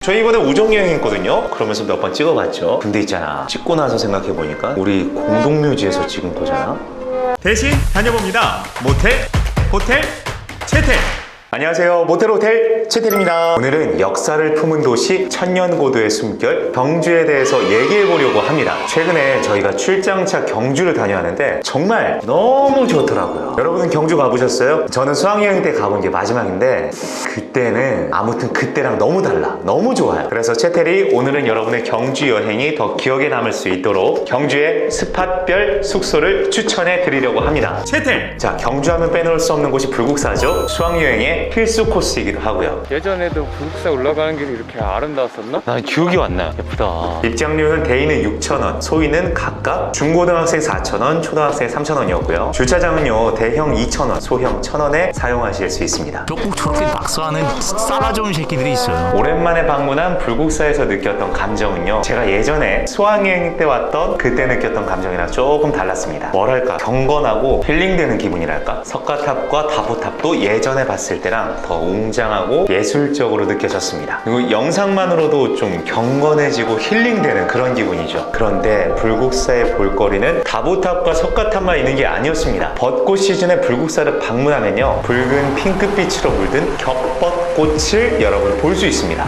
저희 이번에 우정여행 했거든요. 그러면서 몇 번 찍어봤죠. 근데 있잖아, 찍고 나서 생각해보니까 우리 공동묘지에서 찍은 거잖아. 대신 다녀봅니다. 모텔, 호텔, 채텔. 안녕하세요, 모텔호텔 채텔입니다. 오늘은 역사를 품은 도시 천년고도의 숨결 경주에 대해서 얘기해보려고 합니다. 최근에 저희가 출장차 경주를 다녀왔는데 정말 너무 좋더라고요. 여러분은 경주 가보셨어요? 저는 수학여행 때 가본 게 마지막인데 그때는 아무튼 그때랑 너무 달라, 너무 좋아요. 그래서 채텔이 오늘은 여러분의 경주 여행이 더 기억에 남을 수 있도록 경주의 스팟별 숙소를 추천해 드리려고 합니다. 채텔. 자, 경주하면 빼놓을 수 없는 곳이 불국사죠. 수학여행의 필수 코스이기도 하고요. 예전에도 불국사 올라가는 길이 이렇게 아름다웠었나? 난 기억이 안 나요. 예쁘다. 입장료는 대인은 6,000원, 소인은 각각 중고등학생 4,000원, 초등학생 3,000원이었고요. 주차장은요, 대형 2,000원, 소형 1,000원에 사용하실 수 있습니다. 꼭 저렇게 낙서하는 싸가지 없는 새끼들이 있어요. 오랜만에 방문한 불국사에서 느꼈던 감정은요, 제가 예전에 수학여행 때 왔던 그때 느꼈던 감정이랑 조금 달랐습니다. 뭐랄까, 경건하고 힐링되는 기분이랄까. 석가탑과 다보탑도 예전에 봤을 때랑 더 웅장하고 예술적으로 느껴졌습니다. 그리고 영상만으로도 좀 경건해지고 힐링되는 그런 기분이죠. 그런데 불국사의 볼거리는 다보탑과 석가탑만 있는 게 아니었습니다. 벚꽃 시즌에 불국사를 방문하면요, 붉은 핑크빛으로 물든 겹벚꽃을 여러분 볼 수 있습니다.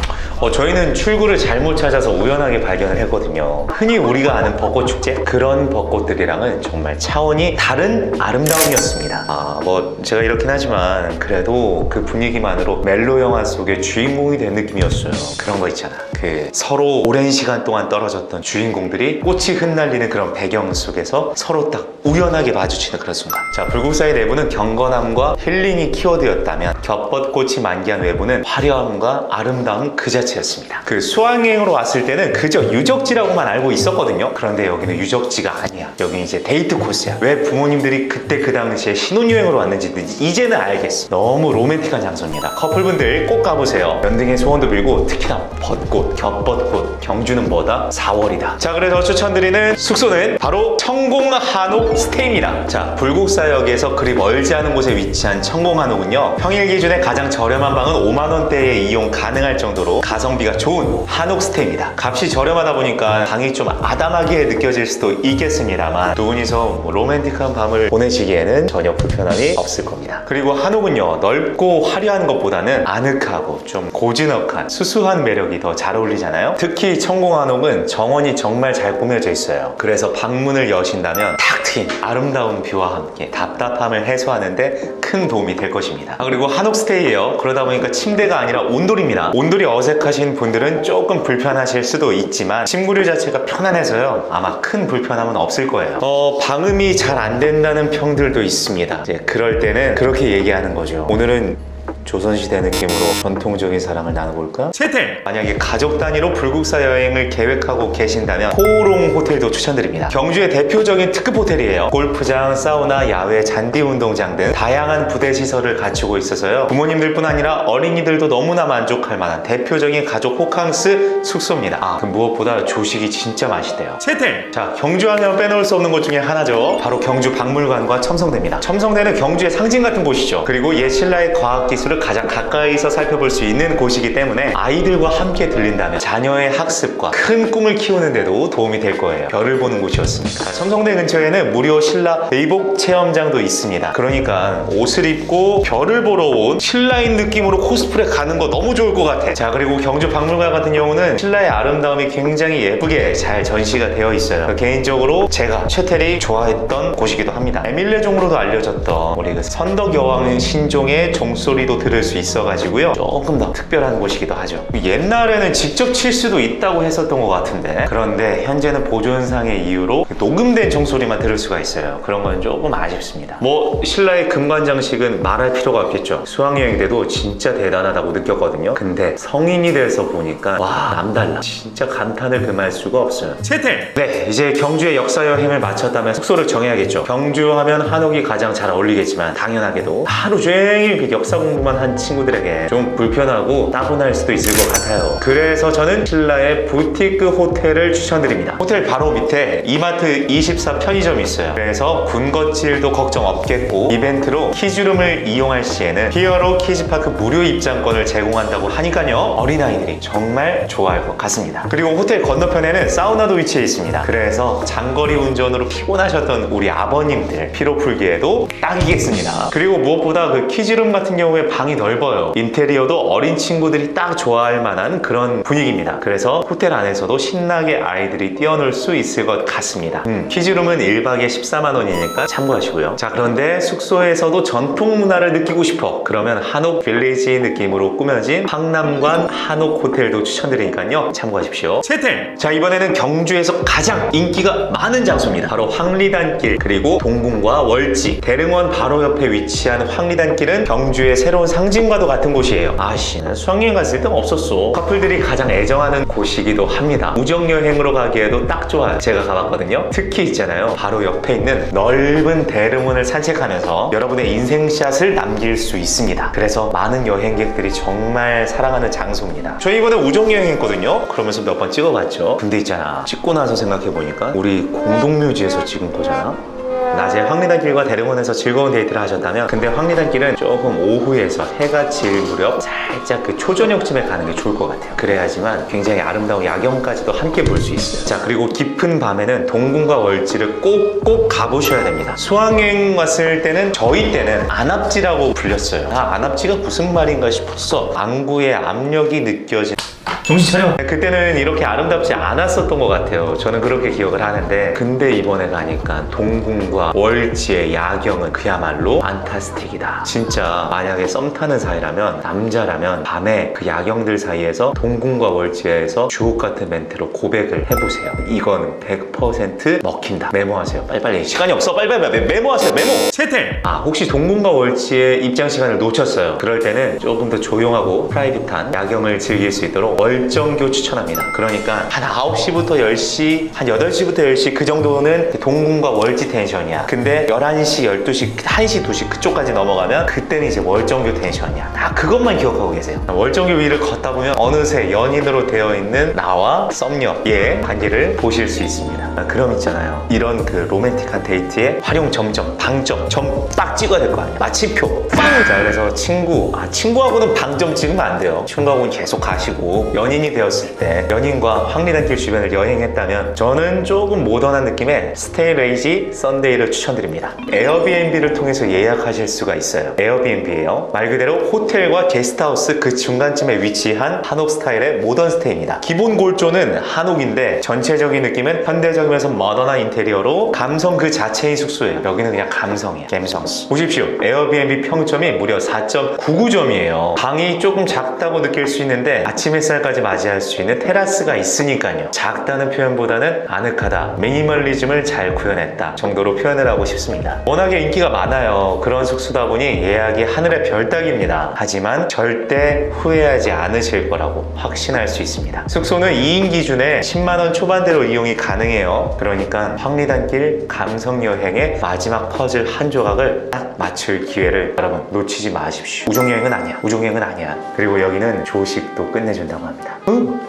저희는 출구를 잘못 찾아서 우연하게 발견을 했거든요. 흔히 우리가 아는 벚꽃 축제? 그런 벚꽃들이랑은 정말 차원이 다른 아름다움이었습니다. 제가 이렇긴 하지만 그래도 그 분위기만으로 멜로 영화 속의 주인공이 된 느낌이었어요. 그런 거 있잖아. 그 서로 오랜 시간 동안 떨어졌던 주인공들이 꽃이 흩날리는 그런 배경 속에서 서로 딱 우연하게 마주치는 그런 순간. 자, 불국사의 내부는 경건함과 힐링이 키워드였다면 겹벚꽃이 만개한 외부는 화려함과 아름다움 그 자체였습니다. 그 수학여행으로 왔을 때는 그저 유적지라고만 알고 있었거든요. 그런데 여기는 유적지가 아니야. 여기는 이제 데이트 코스야. 왜 부모님들이 그때 그 당시에 신혼여행으로 왔는지 이제는 알겠어. 너무 로맨틱한 장소입니다. 커플분들 꼭 가보세요. 연등의 소원도 빌고 특히나 벚꽃, 겹벚꽃. 경주는 뭐다? 4월이다. 자, 그래서 추천드리는 숙소는 바로 청공한옥 스테이입니다. 자, 불국사역에서 그리 멀지 않은 곳에 위치한 청공한옥은요, 평일 기준에 가장 저렴한 방은 5만 원대에 이용 가능할 정도로 가성비가 좋은 한옥 스테이입니다. 값이 저렴하다 보니까 방이 좀 아담하게 느껴질 수도 있겠습니다만 두 분이서 로맨틱한 밤을 보내시기에는 전혀 불편함이 없을 겁니다. 그리고 한옥은요, 넓고 화려한 것보다는 아늑하고 좀 고즈넉한 수수한 매력이 더 잘 어울리잖아요. 특히 청공한옥은 정원이 정말 잘 꾸며져 있어요. 그래서 방문을 여신다면 탁 트인 아름다운 뷰와 함께 답답함을 해소하는데 큰 도움이 될 것입니다. 그리고 한옥 스테이예요. 그러다 보니까 침대가 아니라 온돌입니다. 온돌이 어색하신 분들은 조금 불편하실 수도 있지만 침구류 자체가 편안해서요, 아마 큰 불편함은 없을 거예요. 방음이 잘 안 된다는 평들도 있습니다. 이제 그럴 때는 그렇게 얘기하는 거죠. 오늘은 조선시대 느낌으로 전통적인 사랑을 나눠볼까? 채텔. 만약에 가족 단위로 불국사 여행을 계획하고 계신다면 호롱 호텔도 추천드립니다. 경주의 대표적인 특급 호텔이에요. 골프장, 사우나, 야외, 잔디 운동장 등 다양한 부대 시설을 갖추고 있어서요, 부모님들뿐 아니라 어린이들도 너무나 만족할 만한 대표적인 가족 호캉스 숙소입니다. 그 무엇보다 조식이 진짜 맛있대요. 채텔. 자, 경주하면 빼놓을 수 없는 곳 중에 하나죠. 바로 경주 박물관과 첨성대입니다. 첨성대는 경주의 상징 같은 곳이죠. 그리고 옛 신라의 과학기술을 가장 가까이서 살펴볼 수 있는 곳이기 때문에 아이들과 함께 들린다면 자녀의 학습과 큰 꿈을 키우는데도 도움이 될 거예요. 별을 보는 곳이었습니다. 첨성대 근처에는 무료 신라 의복 체험장도 있습니다. 그러니까 옷을 입고 별을 보러 온 신라인 느낌으로 코스프레 가는 거 너무 좋을 것 같아. 자, 그리고 경주 박물관 같은 경우는 신라의 아름다움이 굉장히 예쁘게 잘 전시가 되어 있어요. 개인적으로 제가 채텔이 좋아했던 곳이기도 합니다. 에밀레종으로도 알려졌던 우리 그 선덕 여왕 신종의 종소리도 들을 수 있어가지고요, 조금 더 특별한 곳이기도 하죠. 옛날에는 직접 칠 수도 있다고 했었던 것 같은데, 그런데 현재는 보존상의 이유로 녹음된 종소리만 들을 수가 있어요. 그런 건 조금 아쉽습니다. 신라의 금관 장식은 말할 필요가 없겠죠. 수학여행 때도 진짜 대단하다고 느꼈거든요. 근데 성인이 돼서 보니까 와, 남달라. 진짜 감탄을 금할 수가 없어요. 채텔. 네, 이제 경주의 역사 여행을 마쳤다면 숙소를 정해야겠죠. 경주 하면 한옥이 가장 잘 어울리겠지만 당연하게도 하루 종일 그 역사 공부만 경험만 한 친구들에게 좀 불편하고 따분할 수도 있을 것 같아요. 그래서 저는 신라의 부티크 호텔을 추천드립니다. 호텔 바로 밑에 이마트 24 편의점이 있어요. 그래서 군것질도 걱정 없겠고, 이벤트로 키즈룸을 이용할 시에는 히어로 키즈파크 무료 입장권을 제공한다고 하니까요, 어린아이들이 정말 좋아할 것 같습니다. 그리고 호텔 건너편에는 사우나도 위치해 있습니다. 그래서 장거리 운전으로 피곤하셨던 우리 아버님들 피로 풀기에도 딱이겠습니다. 그리고 무엇보다 그 키즈룸 같은 경우에 방이 넓어요. 인테리어도 어린 친구들이 딱 좋아할 만한 그런 분위기입니다. 그래서 호텔 안에서도 신나게 아이들이 뛰어놀 수 있을 것 같습니다. 키즈룸은 1박에 14만 원이니까 참고하시고요. 자, 그런데 숙소에서도 전통 문화를 느끼고 싶어, 그러면 한옥 빌리지 느낌으로 꾸며진 황남관 한옥 호텔도 추천드리니까요, 참고하십시오. 채택. 자, 이번에는 경주에서 가장 인기가 많은 장소입니다. 바로 황리단길, 그리고 동궁과 월지, 대릉원 바로 옆에 위치한 황리단길은 경주의 새로운 상징과도 같은 곳이에요. 아씨는 수학여행 갔을 땐 없었어. 커플들이 가장 애정하는 곳이기도 합니다. 우정여행으로 가기에도 딱 좋아요. 제가 가봤거든요. 특히 있잖아요, 바로 옆에 있는 넓은 대릉원을 산책하면서 여러분의 인생샷을 남길 수 있습니다. 그래서 많은 여행객들이 정말 사랑하는 장소입니다. 저희 이번에 우정여행 했거든요. 그러면서 몇 번 찍어봤죠. 근데 있잖아, 찍고 나서 생각해보니까 우리 공동묘지에서 찍은 거잖아. 낮에 황리단길과 대릉원에서 즐거운 데이트를 하셨다면, 근데 황리단길은 조금 오후에서 해가 질 무렵 살짝 그 초저녁쯤에 가는 게 좋을 것 같아요. 그래야지만 굉장히 아름다운 야경까지도 함께 볼 수 있어요. 자, 그리고 깊은 밤에는 동궁과 월지를 꼭 가보셔야 됩니다. 수학여행 왔을 때는, 저희 때는 안압지라고 불렸어요. 안압지가 무슨 말인가 싶었어. 안구의 압력이 느껴진, 정신 차려. 그때는 이렇게 아름답지 않았었던 것 같아요. 저는 그렇게 기억을 하는데, 근데 이번에 가니까 동궁과 월지의 야경은 그야말로 판타스틱이다. 진짜 만약에 썸 타는 사이라면, 남자라면 밤에 그 야경들 사이에서 동궁과 월지에서 주옥 같은 멘트로 고백을 해보세요. 이건 100% 먹힌다. 메모하세요. 빨리빨리. 시간이 없어. 빨리빨리 메모하세요. 메모. 채택. 혹시 동궁과 월지의 입장 시간을 놓쳤어요. 그럴 때는 조금 더 조용하고 프라이빗한 야경을 즐길 수 있도록 월정교 추천합니다. 그러니까 한 9시부터 10시, 한 8시부터 10시 그 정도는 동궁과 월지 텐션이야. 근데 11시, 12시, 1시, 2시 그쪽까지 넘어가면 그때는 이제 월정교 텐션이야. 딱 그것만 기억하고 계세요. 월정교 위를 걷다 보면 어느새 연인으로 되어 있는 나와 썸녀의 관계를 보실 수 있습니다. 그럼 있잖아요, 이런 그 로맨틱한 데이트에 활용 점점, 방점, 점 딱 찍어야 될 거 아니야. 마침표 빵! 자, 그래서 친구하고는 방점 찍으면 안 돼요. 친구하고는 계속 가시고, 연인이 되었을 때 연인과 황리단길 주변을 여행했다면 저는 조금 모던한 느낌의 스테이 레이지 썬데이를 추천드립니다. 에어비앤비를 통해서 예약하실 수가 있어요. 에어비앤비예요. 말 그대로 호텔과 게스트하우스 그 중간쯤에 위치한 한옥 스타일의 모던 스테이입니다. 기본 골조는 한옥인데 전체적인 느낌은 현대적이면서 모던한 인테리어로 감성 그 자체의 숙소예요. 여기는 그냥 감성이에요. 갬성스. 보십시오. 에어비앤비 평점이 무려 4.99점이에요. 방이 조금 작다고 느낄 수 있는데 아침 햇살까지 맞이할 수 있는 테라스가 있으니까요. 작다는 표현보다는 아늑하다, 미니멀리즘을 잘 구현했다 정도로 표현을 하고 싶습니다. 워낙에 인기가 많아요. 그런 숙소다 보니 예약이 하늘의 별 따기입니다. 하지만 절대 후회하지 않으실 거라고 확신할 수 있습니다. 숙소는 2인 기준에 10만원 초반대로 이용이 가능해요. 그러니까 황리단길 감성여행의 마지막 퍼즐 한 조각을 딱 맞출 기회를 여러분 놓치지 마십시오. 우정여행은 아니야. 그리고 여기는 조식도 끝내준다고 합니다.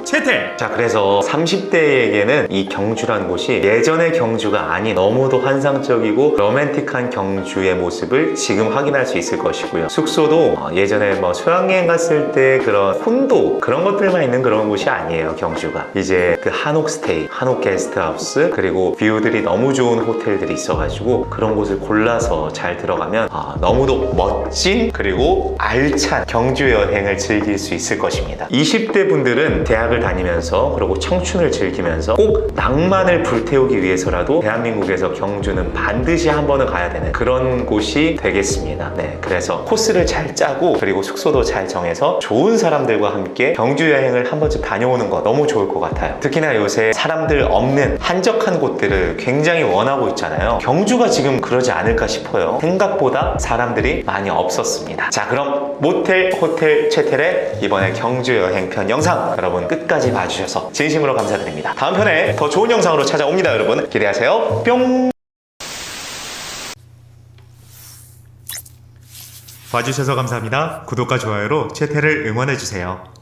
채택. 자, 그래서 30대에게는 이 경주라는 곳이 예전의 경주가 아닌 너무도 환상적이고 로맨틱한 경주의 모습을 지금 확인할 수 있을 것이고요. 숙소도 예전에 뭐 수학여행 갔을 때 그런 혼도 그런 것들만 있는 그런 곳이 아니에요. 경주가 이제 그 한옥 스테이, 한옥 게스트하우스, 그리고 뷰들이 너무 좋은 호텔들이 있어가지고 그런 곳을 골라서 잘 들어가면 너무도 멋진 그리고 알찬 경주 여행을 즐길 수 있을 것입니다. 20대 분들은 대학을 다니면서 그리고 청춘을 즐기면서 꼭 낭만을 불태우기 위해서라도 대한민국에서 경주는 반드시 한 번은 가야 되는 그런 곳이 되겠습니다. 네, 그래서 코스를 잘 짜고 그리고 숙소도 잘 정해서 좋은 사람들과 함께 경주 여행을 한 번쯤 다녀오는 거 너무 좋을 것 같아요. 특히나 요새 사람들 없는 한적한 곳들을 굉장히 원하고 있잖아요. 경주가 지금 그러지 않을까 싶어요. 생각보다 사람들이 많이 없었습니다. 자, 그럼 모텔 호텔 채텔의 이번에 경주 여행편 영상 여러분 끝까지 봐주셔서 진심으로 감사드립니다. 다음 편에 더 좋은 영상으로 찾아옵니다. 여러분 기대하세요. 뿅. 봐주셔서 감사합니다. 구독과 좋아요로 채태를 응원해주세요.